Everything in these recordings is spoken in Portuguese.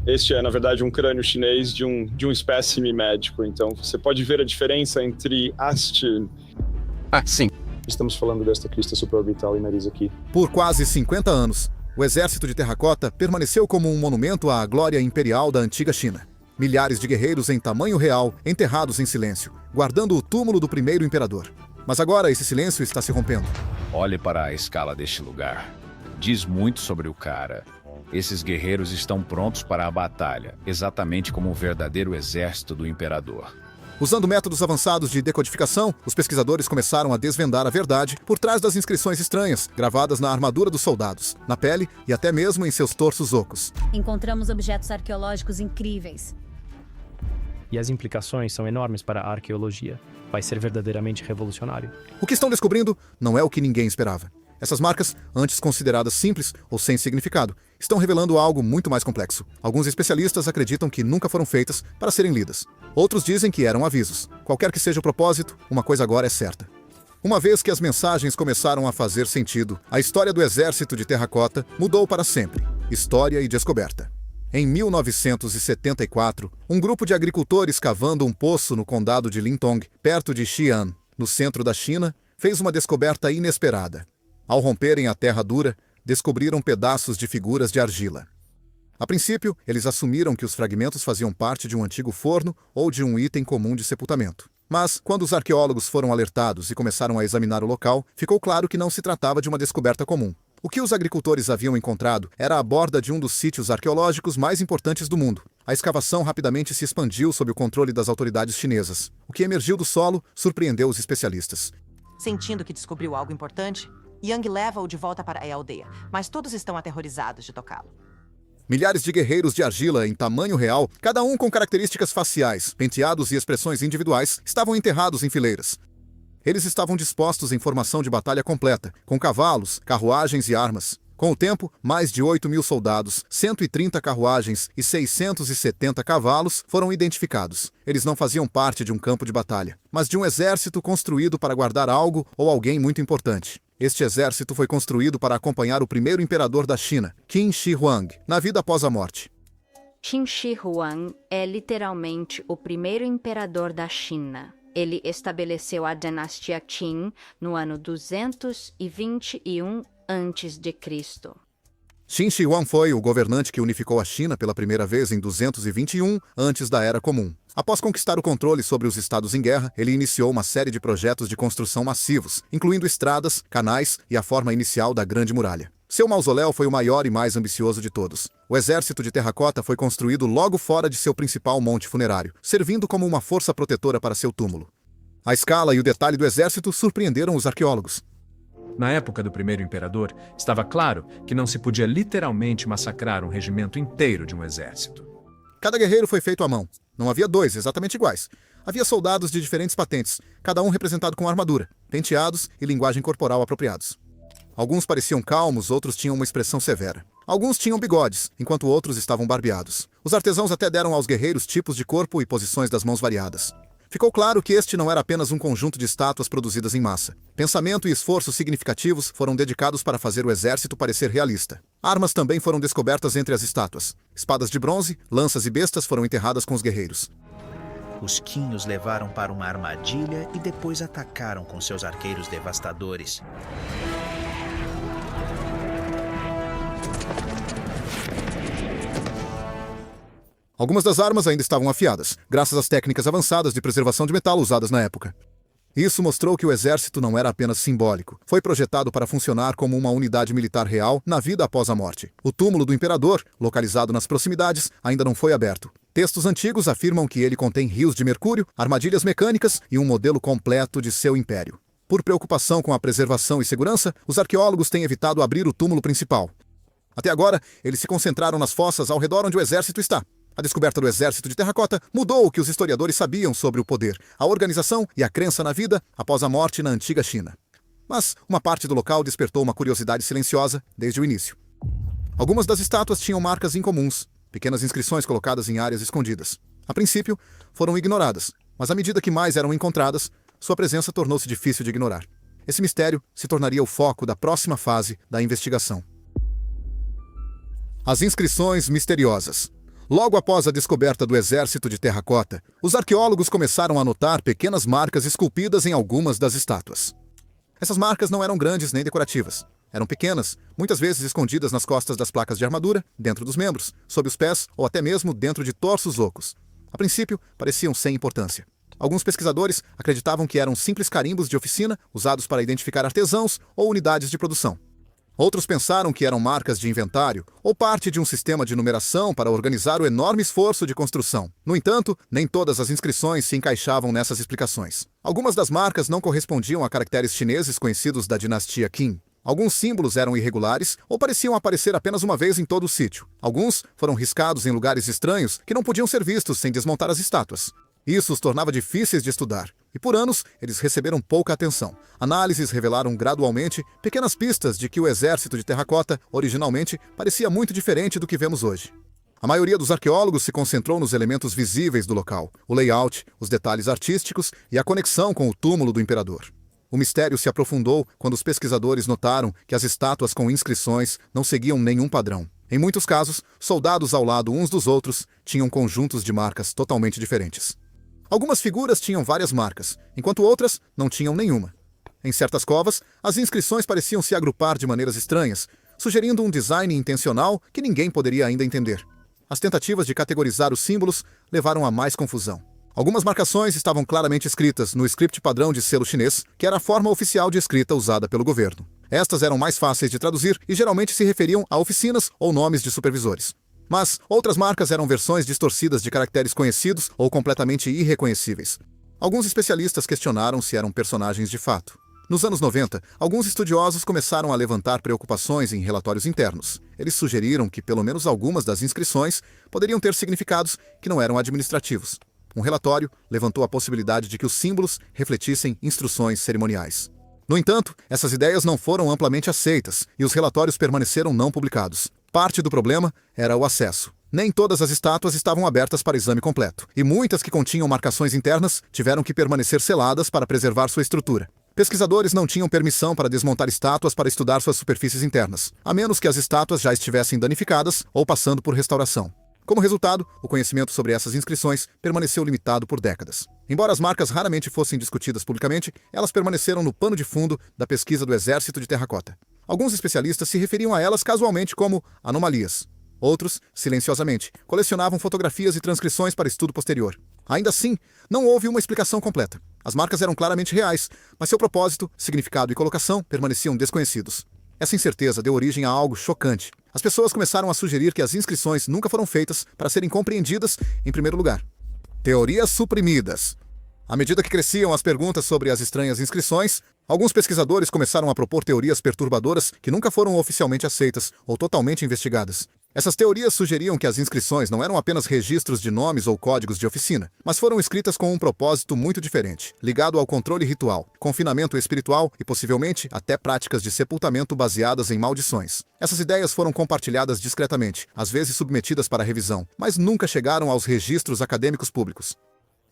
Este é, na verdade, um crânio chinês de um espécime médico. Então, você pode ver a diferença entre haste... Ah, sim. Estamos falando desta crista supraorbital e nariz aqui. Por quase 50 anos, o exército de terracota permaneceu como um monumento à glória imperial da antiga China. Milhares de guerreiros em tamanho real, enterrados em silêncio, guardando o túmulo do primeiro imperador. Mas agora esse silêncio está se rompendo. Olhe para a escala deste lugar. Diz muito sobre o cara. Esses guerreiros estão prontos para a batalha, exatamente como o verdadeiro exército do imperador. Usando métodos avançados de decodificação, os pesquisadores começaram a desvendar a verdade por trás das inscrições estranhas, gravadas na armadura dos soldados, na pele e até mesmo em seus torsos ocos. Encontramos objetos arqueológicos incríveis. E as implicações são enormes para a arqueologia. Vai ser verdadeiramente revolucionário. O que estão descobrindo não é o que ninguém esperava. Essas marcas, antes consideradas simples ou sem significado, estão revelando algo muito mais complexo. Alguns especialistas acreditam que nunca foram feitas para serem lidas. Outros dizem que eram avisos. Qualquer que seja o propósito, uma coisa agora é certa. Uma vez que as mensagens começaram a fazer sentido, a história do exército de terracota mudou para sempre. História e descoberta. Em 1974, um grupo de agricultores cavando um poço no condado de Lintong, perto de Xi'an, no centro da China, fez uma descoberta inesperada. Ao romperem a terra dura, descobriram pedaços de figuras de argila. A princípio, eles assumiram que os fragmentos faziam parte de um antigo forno ou de um item comum de sepultamento. Mas, quando os arqueólogos foram alertados e começaram a examinar o local, ficou claro que não se tratava de uma descoberta comum. O que os agricultores haviam encontrado era a borda de um dos sítios arqueológicos mais importantes do mundo. A escavação rapidamente se expandiu sob o controle das autoridades chinesas. O que emergiu do solo surpreendeu os especialistas. Sentindo que descobriu algo importante, Yang leva-o de volta para a aldeia, mas todos estão aterrorizados de tocá-lo. Milhares de guerreiros de argila em tamanho real, cada um com características faciais, penteados e expressões individuais, estavam enterrados em fileiras. Eles estavam dispostos em formação de batalha completa, com cavalos, carruagens e armas. Com o tempo, mais de 8.000 soldados, 130 carruagens e 670 cavalos foram identificados. Eles não faziam parte de um campo de batalha, mas de um exército construído para guardar algo ou alguém muito importante. Este exército foi construído para acompanhar o primeiro imperador da China, Qin Shi Huang, na vida após a morte. Qin Shi Huang é literalmente o primeiro imperador da China. Ele estabeleceu a dinastia Qin no ano 221 a.C. Qin Shi Huang foi o governante que unificou a China pela primeira vez em 221 antes da Era Comum. Após conquistar o controle sobre os estados em guerra, ele iniciou uma série de projetos de construção massivos, incluindo estradas, canais e a forma inicial da Grande Muralha. Seu mausoléu foi o maior e mais ambicioso de todos. O exército de terracota foi construído logo fora de seu principal monte funerário, servindo como uma força protetora para seu túmulo. A escala e o detalhe do exército surpreenderam os arqueólogos. Na época do primeiro imperador, estava claro que não se podia literalmente massacrar um regimento inteiro de um exército. Cada guerreiro foi feito à mão. Não havia dois exatamente iguais. Havia soldados de diferentes patentes, cada um representado com armadura, penteados e linguagem corporal apropriados. Alguns pareciam calmos, outros tinham uma expressão severa. Alguns tinham bigodes, enquanto outros estavam barbeados. Os artesãos até deram aos guerreiros tipos de corpo e posições das mãos variadas. Ficou claro que este não era apenas um conjunto de estátuas produzidas em massa. Pensamento e esforços significativos foram dedicados para fazer o exército parecer realista. Armas também foram descobertas entre as estátuas. Espadas de bronze, lanças e bestas foram enterradas com os guerreiros. Os Qin os levaram para uma armadilha e depois atacaram com seus arqueiros devastadores. Algumas das armas ainda estavam afiadas, graças às técnicas avançadas de preservação de metal usadas na época. Isso mostrou que o exército não era apenas simbólico. Foi projetado para funcionar como uma unidade militar real na vida após a morte. O túmulo do imperador, localizado nas proximidades, ainda não foi aberto. Textos antigos afirmam que ele contém rios de mercúrio, armadilhas mecânicas e um modelo completo de seu império. Por preocupação com a preservação e segurança, os arqueólogos têm evitado abrir o túmulo principal. Até agora, eles se concentraram nas fossas ao redor onde o exército está. A descoberta do exército de terracota mudou o que os historiadores sabiam sobre o poder, a organização e a crença na vida após a morte na antiga China. Mas uma parte do local despertou uma curiosidade silenciosa desde o início. Algumas das estátuas tinham marcas incomuns, pequenas inscrições colocadas em áreas escondidas. A princípio, foram ignoradas, mas à medida que mais eram encontradas, sua presença tornou-se difícil de ignorar. Esse mistério se tornaria o foco da próxima fase da investigação. As inscrições misteriosas. Logo após a descoberta do exército de terracota, os arqueólogos começaram a notar pequenas marcas esculpidas em algumas das estátuas. Essas marcas não eram grandes nem decorativas. Eram pequenas, muitas vezes escondidas nas costas das placas de armadura, dentro dos membros, sob os pés ou até mesmo dentro de torsos ocos. A princípio, pareciam sem importância. Alguns pesquisadores acreditavam que eram simples carimbos de oficina usados para identificar artesãos ou unidades de produção. Outros pensaram que eram marcas de inventário ou parte de um sistema de numeração para organizar o enorme esforço de construção. No entanto, nem todas as inscrições se encaixavam nessas explicações. Algumas das marcas não correspondiam a caracteres chineses conhecidos da dinastia Qin. Alguns símbolos eram irregulares ou pareciam aparecer apenas uma vez em todo o sítio. Alguns foram riscados em lugares estranhos que não podiam ser vistos sem desmontar as estátuas. Isso os tornava difíceis de estudar, e por anos eles receberam pouca atenção. Análises revelaram gradualmente pequenas pistas de que o exército de terracota originalmente parecia muito diferente do que vemos hoje. A maioria dos arqueólogos se concentrou nos elementos visíveis do local, o layout, os detalhes artísticos e a conexão com o túmulo do imperador. O mistério se aprofundou quando os pesquisadores notaram que as estátuas com inscrições não seguiam nenhum padrão. Em muitos casos, soldados ao lado uns dos outros tinham conjuntos de marcas totalmente diferentes. Algumas figuras tinham várias marcas, enquanto outras não tinham nenhuma. Em certas covas, as inscrições pareciam se agrupar de maneiras estranhas, sugerindo um design intencional que ninguém poderia ainda entender. As tentativas de categorizar os símbolos levaram a mais confusão. Algumas marcações estavam claramente escritas no script padrão de selo chinês, que era a forma oficial de escrita usada pelo governo. Estas eram mais fáceis de traduzir e geralmente se referiam a oficinas ou nomes de supervisores. Mas outras marcas eram versões distorcidas de caracteres conhecidos ou completamente irreconhecíveis. Alguns especialistas questionaram se eram personagens de fato. Nos anos 90, alguns estudiosos começaram a levantar preocupações em relatórios internos. Eles sugeriram que pelo menos algumas das inscrições poderiam ter significados que não eram administrativos. Um relatório levantou a possibilidade de que os símbolos refletissem instruções cerimoniais. No entanto, essas ideias não foram amplamente aceitas e os relatórios permaneceram não publicados. Parte do problema era o acesso. Nem todas as estátuas estavam abertas para exame completo, e muitas que continham marcações internas tiveram que permanecer seladas para preservar sua estrutura. Pesquisadores não tinham permissão para desmontar estátuas para estudar suas superfícies internas, a menos que as estátuas já estivessem danificadas ou passando por restauração. Como resultado, o conhecimento sobre essas inscrições permaneceu limitado por décadas. Embora as marcas raramente fossem discutidas publicamente, elas permaneceram no pano de fundo da pesquisa do exército de terracota. Alguns especialistas se referiam a elas casualmente como anomalias. Outros, silenciosamente, colecionavam fotografias e transcrições para estudo posterior. Ainda assim, não houve uma explicação completa. As marcas eram claramente reais, mas seu propósito, significado e colocação permaneciam desconhecidos. Essa incerteza deu origem a algo chocante. As pessoas começaram a sugerir que as inscrições nunca foram feitas para serem compreendidas em primeiro lugar. Teorias suprimidas. À medida que cresciam as perguntas sobre as estranhas inscrições, alguns pesquisadores começaram a propor teorias perturbadoras que nunca foram oficialmente aceitas ou totalmente investigadas. Essas teorias sugeriam que as inscrições não eram apenas registros de nomes ou códigos de oficina, mas foram escritas com um propósito muito diferente, ligado ao controle ritual, confinamento espiritual e possivelmente até práticas de sepultamento baseadas em maldições. Essas ideias foram compartilhadas discretamente, às vezes submetidas para revisão, mas nunca chegaram aos registros acadêmicos públicos.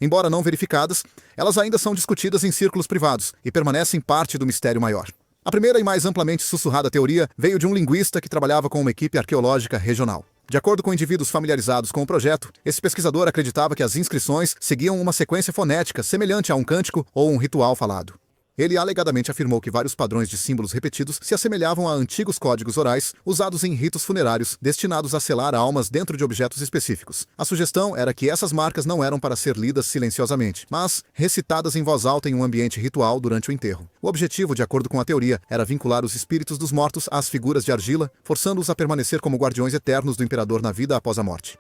Embora não verificadas, elas ainda são discutidas em círculos privados e permanecem parte do mistério maior. A primeira e mais amplamente sussurrada teoria veio de um linguista que trabalhava com uma equipe arqueológica regional. De acordo com indivíduos familiarizados com o projeto, esse pesquisador acreditava que as inscrições seguiam uma sequência fonética semelhante a um cântico ou um ritual falado. Ele alegadamente afirmou que vários padrões de símbolos repetidos se assemelhavam a antigos códigos orais usados em ritos funerários destinados a selar almas dentro de objetos específicos. A sugestão era que essas marcas não eram para ser lidas silenciosamente, mas recitadas em voz alta em um ambiente ritual durante o enterro. O objetivo, de acordo com a teoria, era vincular os espíritos dos mortos às figuras de argila, forçando-os a permanecer como guardiões eternos do imperador na vida após a morte.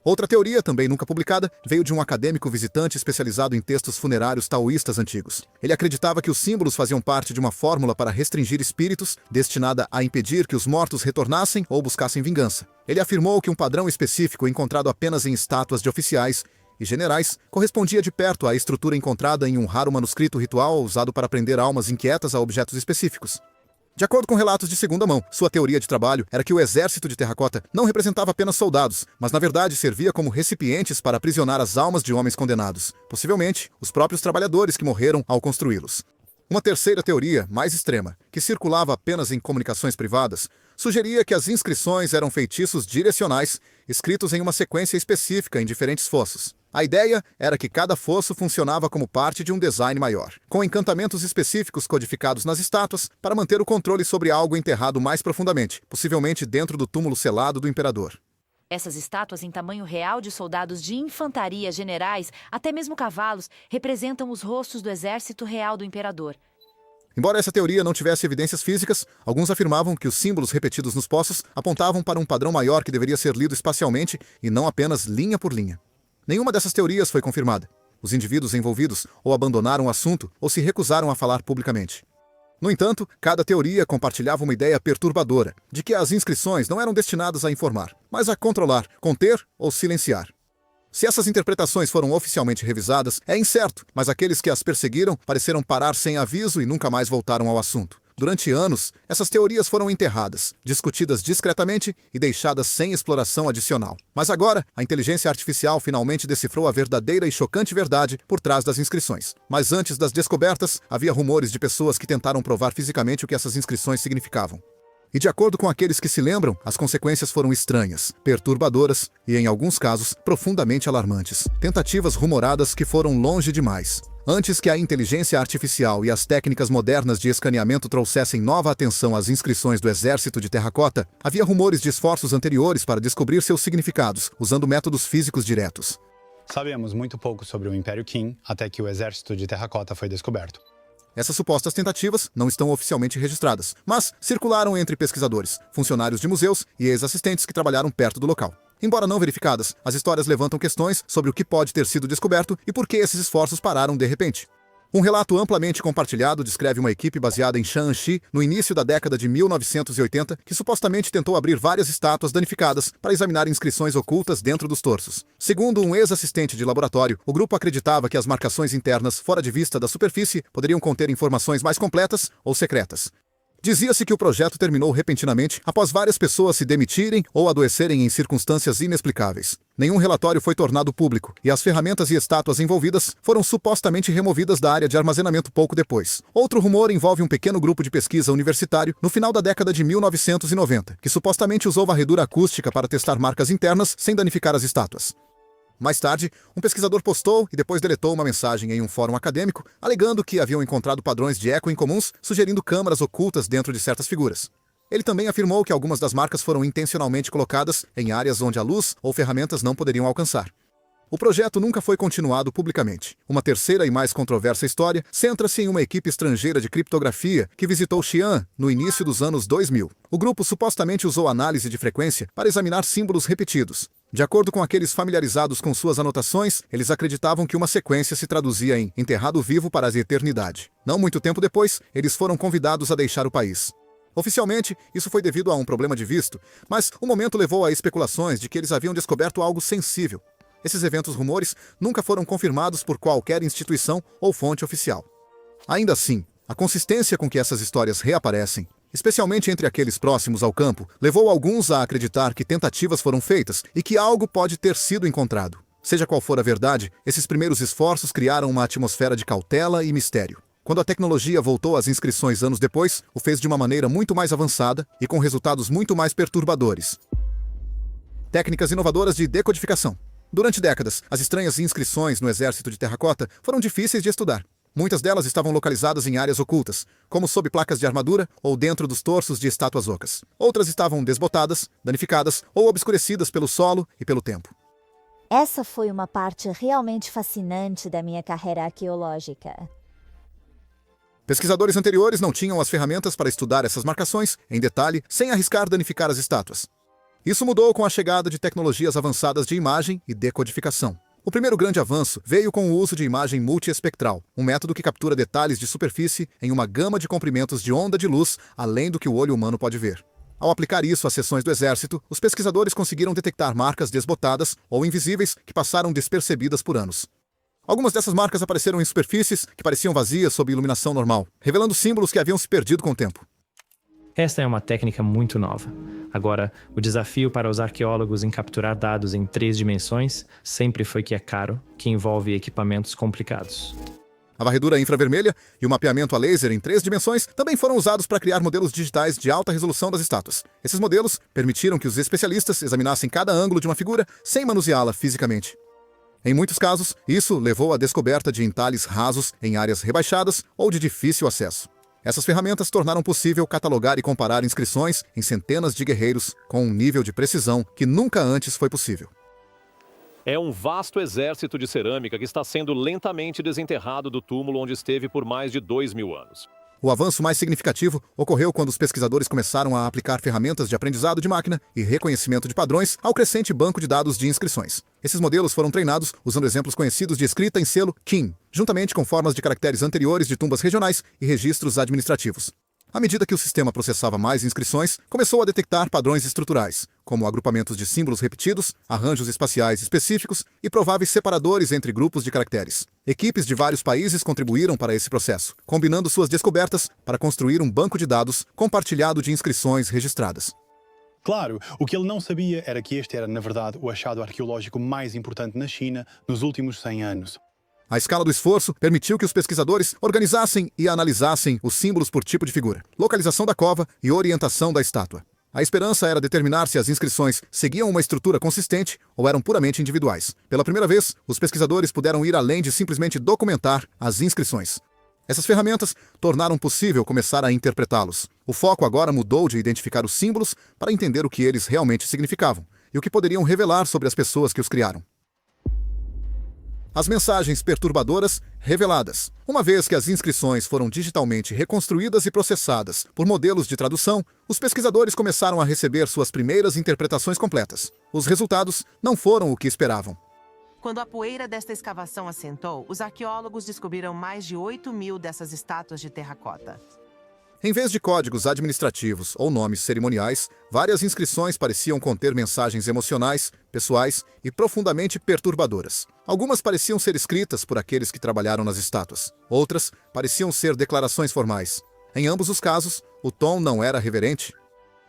Outra teoria, também nunca publicada, veio de um acadêmico visitante especializado em textos funerários taoístas antigos. Ele acreditava que os símbolos faziam parte de uma fórmula para restringir espíritos, destinada a impedir que os mortos retornassem ou buscassem vingança. Ele afirmou que um padrão específico encontrado apenas em estátuas de oficiais e generais correspondia de perto à estrutura encontrada em um raro manuscrito ritual usado para prender almas inquietas a objetos específicos. De acordo com relatos de segunda mão, sua teoria de trabalho era que o exército de terracota não representava apenas soldados, mas na verdade servia como recipientes para aprisionar as almas de homens condenados, possivelmente os próprios trabalhadores que morreram ao construí-los. Uma terceira teoria, mais extrema, que circulava apenas em comunicações privadas, sugeria que as inscrições eram feitiços direcionais escritos em uma sequência específica em diferentes fossos. A ideia era que cada fosso funcionava como parte de um design maior, com encantamentos específicos codificados nas estátuas para manter o controle sobre algo enterrado mais profundamente, possivelmente dentro do túmulo selado do imperador. Essas estátuas em tamanho real de soldados de infantaria, generais, até mesmo cavalos, representam os rostos do exército real do imperador. Embora essa teoria não tivesse evidências físicas, alguns afirmavam que os símbolos repetidos nos poços apontavam para um padrão maior que deveria ser lido espacialmente e não apenas linha por linha. Nenhuma dessas teorias foi confirmada. Os indivíduos envolvidos ou abandonaram o assunto ou se recusaram a falar publicamente. No entanto, cada teoria compartilhava uma ideia perturbadora de que as inscrições não eram destinadas a informar, mas a controlar, conter ou silenciar. Se essas interpretações foram oficialmente revisadas, é incerto, mas aqueles que as perseguiram pareceram parar sem aviso e nunca mais voltaram ao assunto. Durante anos, essas teorias foram enterradas, discutidas discretamente e deixadas sem exploração adicional. Mas agora, a inteligência artificial finalmente decifrou a verdadeira e chocante verdade por trás das inscrições. Mas antes das descobertas, havia rumores de pessoas que tentaram provar fisicamente o que essas inscrições significavam. E de acordo com aqueles que se lembram, as consequências foram estranhas, perturbadoras e, em alguns casos, profundamente alarmantes. Tentativas rumoradas que foram longe demais. Antes que a inteligência artificial e as técnicas modernas de escaneamento trouxessem nova atenção às inscrições do exército de terracota, havia rumores de esforços anteriores para descobrir seus significados, usando métodos físicos diretos. Sabíamos muito pouco sobre o Império Qin até que o exército de terracota foi descoberto. Essas supostas tentativas não estão oficialmente registradas, mas circularam entre pesquisadores, funcionários de museus e ex-assistentes que trabalharam perto do local. Embora não verificadas, as histórias levantam questões sobre o que pode ter sido descoberto e por que esses esforços pararam de repente. Um relato amplamente compartilhado descreve uma equipe baseada em Shaanxi no início da década de 1980 que supostamente tentou abrir várias estátuas danificadas para examinar inscrições ocultas dentro dos torsos. Segundo um ex-assistente de laboratório, o grupo acreditava que as marcações internas fora de vista da superfície poderiam conter informações mais completas ou secretas. Dizia-se que o projeto terminou repentinamente após várias pessoas se demitirem ou adoecerem em circunstâncias inexplicáveis. Nenhum relatório foi tornado público e as ferramentas e estátuas envolvidas foram supostamente removidas da área de armazenamento pouco depois. Outro rumor envolve um pequeno grupo de pesquisa universitário no final da década de 1990, que supostamente usou varredura acústica para testar marcas internas sem danificar as estátuas. Mais tarde, um pesquisador postou e depois deletou uma mensagem em um fórum acadêmico, alegando que haviam encontrado padrões de eco incomuns, sugerindo câmaras ocultas dentro de certas figuras. Ele também afirmou que algumas das marcas foram intencionalmente colocadas em áreas onde a luz ou ferramentas não poderiam alcançar. O projeto nunca foi continuado publicamente. Uma terceira e mais controversa história centra-se em uma equipe estrangeira de criptografia que visitou Xi'an no início dos anos 2000. O grupo supostamente usou análise de frequência para examinar símbolos repetidos. De acordo com aqueles familiarizados com suas anotações, eles acreditavam que uma sequência se traduzia em enterrado vivo para a eternidade. Não muito tempo depois, eles foram convidados a deixar o país. Oficialmente, isso foi devido a um problema de visto, mas o momento levou a especulações de que eles haviam descoberto algo sensível. Esses eventos rumores nunca foram confirmados por qualquer instituição ou fonte oficial. Ainda assim, a consistência com que essas histórias reaparecem, especialmente entre aqueles próximos ao campo, levou alguns a acreditar que tentativas foram feitas e que algo pode ter sido encontrado. Seja qual for a verdade, esses primeiros esforços criaram uma atmosfera de cautela e mistério. Quando a tecnologia voltou às inscrições anos depois, o fez de uma maneira muito mais avançada e com resultados muito mais perturbadores. Técnicas inovadoras de decodificação. Durante décadas, as estranhas inscrições no exército de terracota foram difíceis de estudar. Muitas delas estavam localizadas em áreas ocultas, como sob placas de armadura ou dentro dos torsos de estátuas ocas. Outras estavam desbotadas, danificadas ou obscurecidas pelo solo e pelo tempo. Essa foi uma parte realmente fascinante da minha carreira arqueológica. Pesquisadores anteriores não tinham as ferramentas para estudar essas marcações em detalhe sem arriscar danificar as estátuas. Isso mudou com a chegada de tecnologias avançadas de imagem e decodificação. O primeiro grande avanço veio com o uso de imagem multiespectral, um método que captura detalhes de superfície em uma gama de comprimentos de onda de luz além do que o olho humano pode ver. Ao aplicar isso às seções do exército, os pesquisadores conseguiram detectar marcas desbotadas ou invisíveis que passaram despercebidas por anos. Algumas dessas marcas apareceram em superfícies que pareciam vazias sob iluminação normal, revelando símbolos que haviam se perdido com o tempo. Esta é uma técnica muito nova. Agora, o desafio para os arqueólogos em capturar dados em 3 dimensões sempre foi que é caro, que envolve equipamentos complicados. A varredura infravermelha e o mapeamento a laser em 3 dimensões também foram usados para criar modelos digitais de alta resolução das estátuas. Esses modelos permitiram que os especialistas examinassem cada ângulo de uma figura sem manuseá-la fisicamente. Em muitos casos, isso levou à descoberta de entalhes rasos em áreas rebaixadas ou de difícil acesso. Essas ferramentas tornaram possível catalogar e comparar inscrições em centenas de guerreiros com um nível de precisão que nunca antes foi possível. É um vasto exército de cerâmica que está sendo lentamente desenterrado do túmulo onde esteve por mais de 2.000 anos. O avanço mais significativo ocorreu quando os pesquisadores começaram a aplicar ferramentas de aprendizado de máquina e reconhecimento de padrões ao crescente banco de dados de inscrições. Esses modelos foram treinados usando exemplos conhecidos de escrita em selo Qin, juntamente com formas de caracteres anteriores de tumbas regionais e registros administrativos. À medida que o sistema processava mais inscrições, começou a detectar padrões estruturais, como agrupamentos de símbolos repetidos, arranjos espaciais específicos e prováveis separadores entre grupos de caracteres. Equipes de vários países contribuíram para esse processo, combinando suas descobertas para construir um banco de dados compartilhado de inscrições registradas. Claro, o que ele não sabia era que este era, na verdade, o achado arqueológico mais importante na China nos últimos 100 anos. A escala do esforço permitiu que os pesquisadores organizassem e analisassem os símbolos por tipo de figura, localização da cova e orientação da estátua. A esperança era determinar se as inscrições seguiam uma estrutura consistente ou eram puramente individuais. Pela primeira vez, os pesquisadores puderam ir além de simplesmente documentar as inscrições. Essas ferramentas tornaram possível começar a interpretá-los. O foco agora mudou de identificar os símbolos para entender o que eles realmente significavam e o que poderiam revelar sobre as pessoas que os criaram. As mensagens perturbadoras reveladas. Uma vez que as inscrições foram digitalmente reconstruídas e processadas por modelos de tradução, os pesquisadores começaram a receber suas primeiras interpretações completas. Os resultados não foram o que esperavam. Quando a poeira desta escavação assentou, os arqueólogos descobriram mais de 8.000 dessas estátuas de terracota. Em vez de códigos administrativos ou nomes cerimoniais, várias inscrições pareciam conter mensagens emocionais, pessoais e profundamente perturbadoras. Algumas pareciam ser escritas por aqueles que trabalharam nas estátuas. Outras pareciam ser declarações formais. Em ambos os casos, o tom não era reverente.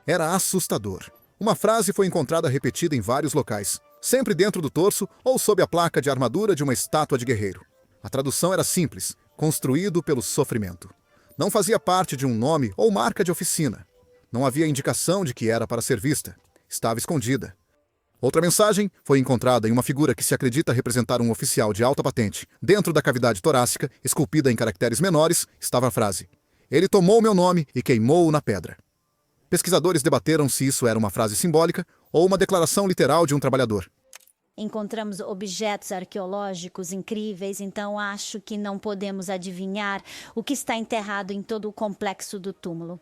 Era assustador. Uma frase foi encontrada repetida em vários locais, sempre dentro do torso ou sob a placa de armadura de uma estátua de guerreiro. A tradução era simples: construído pelo sofrimento. Não fazia parte de um nome ou marca de oficina. Não havia indicação de que era para ser vista. Estava escondida. Outra mensagem foi encontrada em uma figura que se acredita representar um oficial de alta patente. Dentro da cavidade torácica, esculpida em caracteres menores, estava a frase: "Ele tomou meu nome e queimou-o na pedra." Pesquisadores debateram se isso era uma frase simbólica ou uma declaração literal de um trabalhador. Encontramos objetos arqueológicos incríveis, então acho que não podemos adivinhar o que está enterrado em todo o complexo do túmulo.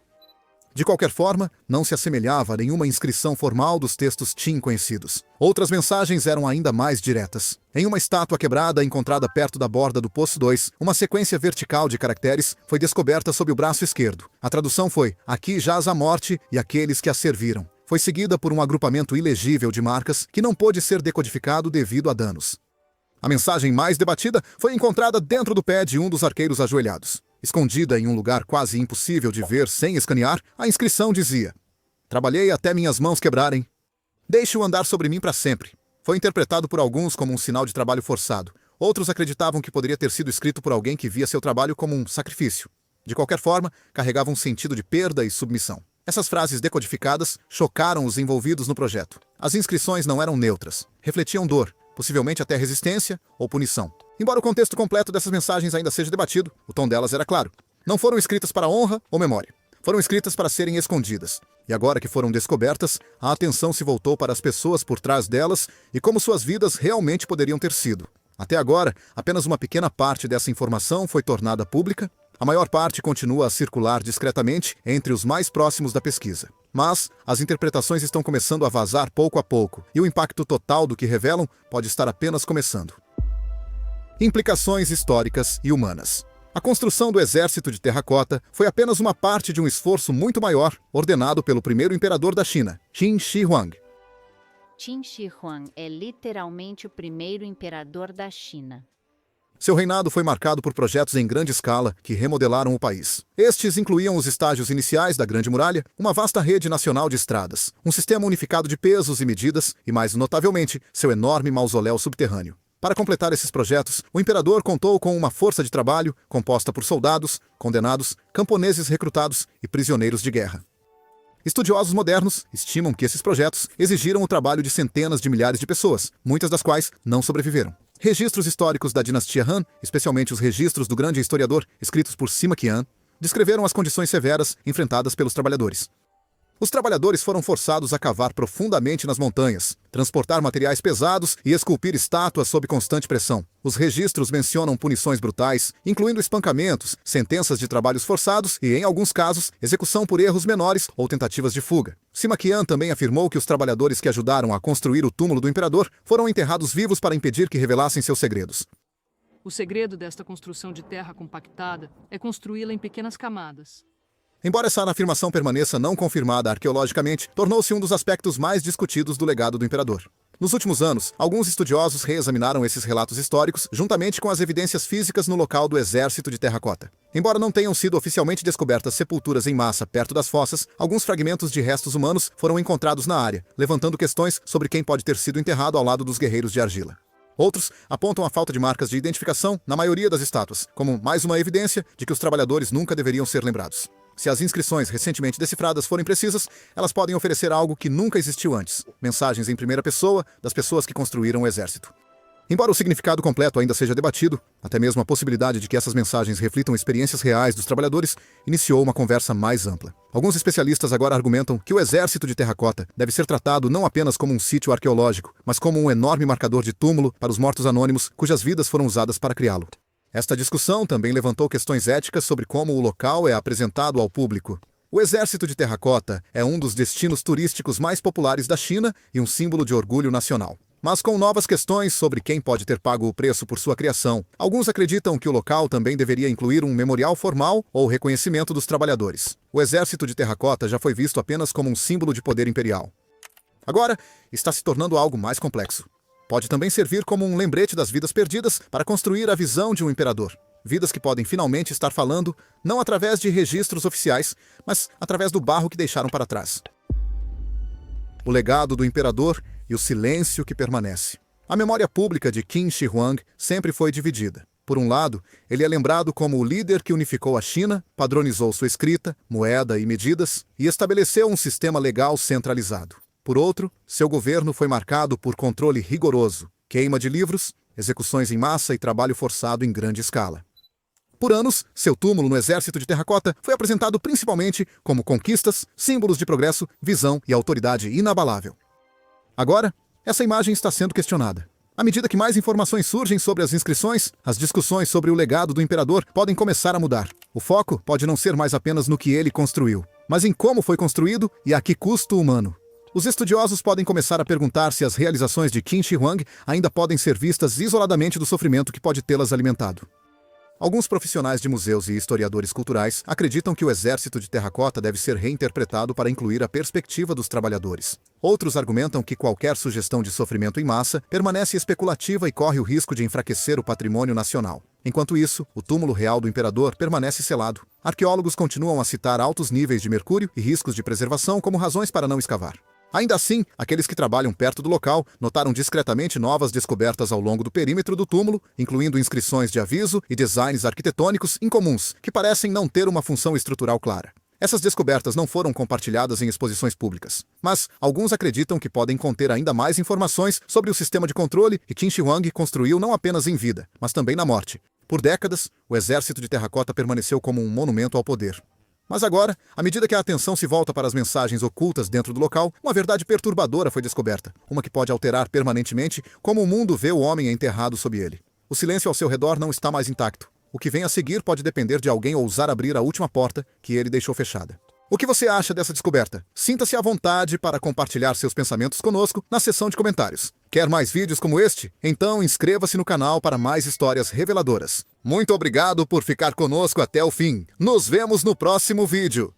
De qualquer forma, não se assemelhava a nenhuma inscrição formal dos textos Qin conhecidos. Outras mensagens eram ainda mais diretas. Em uma estátua quebrada encontrada perto da borda do Poço 2, uma sequência vertical de caracteres foi descoberta sob o braço esquerdo. A tradução foi: "Aqui jaz a morte e aqueles que a serviram." Foi seguida por um agrupamento ilegível de marcas que não pôde ser decodificado devido a danos. A mensagem mais debatida foi encontrada dentro do pé de um dos arqueiros ajoelhados. Escondida em um lugar quase impossível de ver sem escanear, a inscrição dizia: "Trabalhei até minhas mãos quebrarem. Deixe-o andar sobre mim para sempre." Foi interpretado por alguns como um sinal de trabalho forçado. Outros acreditavam que poderia ter sido escrito por alguém que via seu trabalho como um sacrifício. De qualquer forma, carregava um sentido de perda e submissão. Essas frases decodificadas chocaram os envolvidos no projeto. As inscrições não eram neutras. Refletiam dor, possivelmente até resistência ou punição. Embora o contexto completo dessas mensagens ainda seja debatido, o tom delas era claro. Não foram escritas para honra ou memória. Foram escritas para serem escondidas. E agora que foram descobertas, a atenção se voltou para as pessoas por trás delas e como suas vidas realmente poderiam ter sido. Até agora, apenas uma pequena parte dessa informação foi tornada pública. A maior parte continua a circular discretamente entre os mais próximos da pesquisa. Mas as interpretações estão começando a vazar pouco a pouco, e o impacto total do que revelam pode estar apenas começando. Implicações históricas e humanas. A construção do exército de terracota foi apenas uma parte de um esforço muito maior, ordenado pelo primeiro imperador da China, Qin Shi Huang. Qin Shi Huang é literalmente o primeiro imperador da China. Seu reinado foi marcado por projetos em grande escala que remodelaram o país. Estes incluíam os estágios iniciais da Grande Muralha, uma vasta rede nacional de estradas, um sistema unificado de pesos e medidas e, mais notavelmente, seu enorme mausoléu subterrâneo. Para completar esses projetos, o imperador contou com uma força de trabalho composta por soldados, condenados, camponeses recrutados e prisioneiros de guerra. Estudiosos modernos estimam que esses projetos exigiram o trabalho de centenas de milhares de pessoas, muitas das quais não sobreviveram. Registros históricos da dinastia Han, especialmente os registros do grande historiador escritos por Sima Qian, descreveram as condições severas enfrentadas pelos trabalhadores. Os trabalhadores foram forçados a cavar profundamente nas montanhas, transportar materiais pesados e esculpir estátuas sob constante pressão. Os registros mencionam punições brutais, incluindo espancamentos, sentenças de trabalhos forçados e, em alguns casos, execução por erros menores ou tentativas de fuga. Sima Qian também afirmou que os trabalhadores que ajudaram a construir o túmulo do imperador foram enterrados vivos para impedir que revelassem seus segredos. O segredo desta construção de terra compactada é construí-la em pequenas camadas. Embora essa afirmação permaneça não confirmada arqueologicamente, tornou-se um dos aspectos mais discutidos do legado do imperador. Nos últimos anos, alguns estudiosos reexaminaram esses relatos históricos juntamente com as evidências físicas no local do exército de terracota. Embora não tenham sido oficialmente descobertas sepulturas em massa perto das fossas, alguns fragmentos de restos humanos foram encontrados na área, levantando questões sobre quem pode ter sido enterrado ao lado dos guerreiros de argila. Outros apontam a falta de marcas de identificação na maioria das estátuas, como mais uma evidência de que os trabalhadores nunca deveriam ser lembrados. Se as inscrições recentemente decifradas forem precisas, elas podem oferecer algo que nunca existiu antes, mensagens em primeira pessoa das pessoas que construíram o exército. Embora o significado completo ainda seja debatido, até mesmo a possibilidade de que essas mensagens reflitam experiências reais dos trabalhadores iniciou uma conversa mais ampla. Alguns especialistas agora argumentam que o exército de terracota deve ser tratado não apenas como um sítio arqueológico, mas como um enorme marcador de túmulo para os mortos anônimos cujas vidas foram usadas para criá-lo. Esta discussão também levantou questões éticas sobre como o local é apresentado ao público. O exército de terracota é um dos destinos turísticos mais populares da China e um símbolo de orgulho nacional. Mas com novas questões sobre quem pode ter pago o preço por sua criação, alguns acreditam que o local também deveria incluir um memorial formal ou reconhecimento dos trabalhadores. O exército de terracota já foi visto apenas como um símbolo de poder imperial. Agora, está se tornando algo mais complexo. Pode também servir como um lembrete das vidas perdidas para construir a visão de um imperador. Vidas que podem finalmente estar falando, não através de registros oficiais, mas através do barro que deixaram para trás. O legado do imperador e o silêncio que permanece. A memória pública de Qin Shi Huang sempre foi dividida. Por um lado, ele é lembrado como o líder que unificou a China, padronizou sua escrita, moeda e medidas e estabeleceu um sistema legal centralizado. Por outro, seu governo foi marcado por controle rigoroso, queima de livros, execuções em massa e trabalho forçado em grande escala. Por anos, seu túmulo no exército de terracota foi apresentado principalmente como conquistas, símbolos de progresso, visão e autoridade inabalável. Agora, essa imagem está sendo questionada. À medida que mais informações surgem sobre as inscrições, as discussões sobre o legado do imperador podem começar a mudar. O foco pode não ser mais apenas no que ele construiu, mas em como foi construído e a que custo humano. Os estudiosos podem começar a perguntar se as realizações de Qin Shi Huang ainda podem ser vistas isoladamente do sofrimento que pode tê-las alimentado. Alguns profissionais de museus e historiadores culturais acreditam que o exército de terracota deve ser reinterpretado para incluir a perspectiva dos trabalhadores. Outros argumentam que qualquer sugestão de sofrimento em massa permanece especulativa e corre o risco de enfraquecer o patrimônio nacional. Enquanto isso, o túmulo real do imperador permanece selado. Arqueólogos continuam a citar altos níveis de mercúrio e riscos de preservação como razões para não escavar. Ainda assim, aqueles que trabalham perto do local notaram discretamente novas descobertas ao longo do perímetro do túmulo, incluindo inscrições de aviso e designs arquitetônicos incomuns, que parecem não ter uma função estrutural clara. Essas descobertas não foram compartilhadas em exposições públicas, mas alguns acreditam que podem conter ainda mais informações sobre o sistema de controle que Qin Shi Huang construiu não apenas em vida, mas também na morte. Por décadas, o exército de terracota permaneceu como um monumento ao poder. Mas agora, à medida que a atenção se volta para as mensagens ocultas dentro do local, uma verdade perturbadora foi descoberta, uma que pode alterar permanentemente como o mundo vê o homem enterrado sob ele. O silêncio ao seu redor não está mais intacto. O que vem a seguir pode depender de alguém ousar abrir a última porta que ele deixou fechada. O que você acha dessa descoberta? Sinta-se à vontade para compartilhar seus pensamentos conosco na seção de comentários. Quer mais vídeos como este? Então inscreva-se no canal para mais histórias reveladoras. Muito obrigado por ficar conosco até o fim. Nos vemos no próximo vídeo.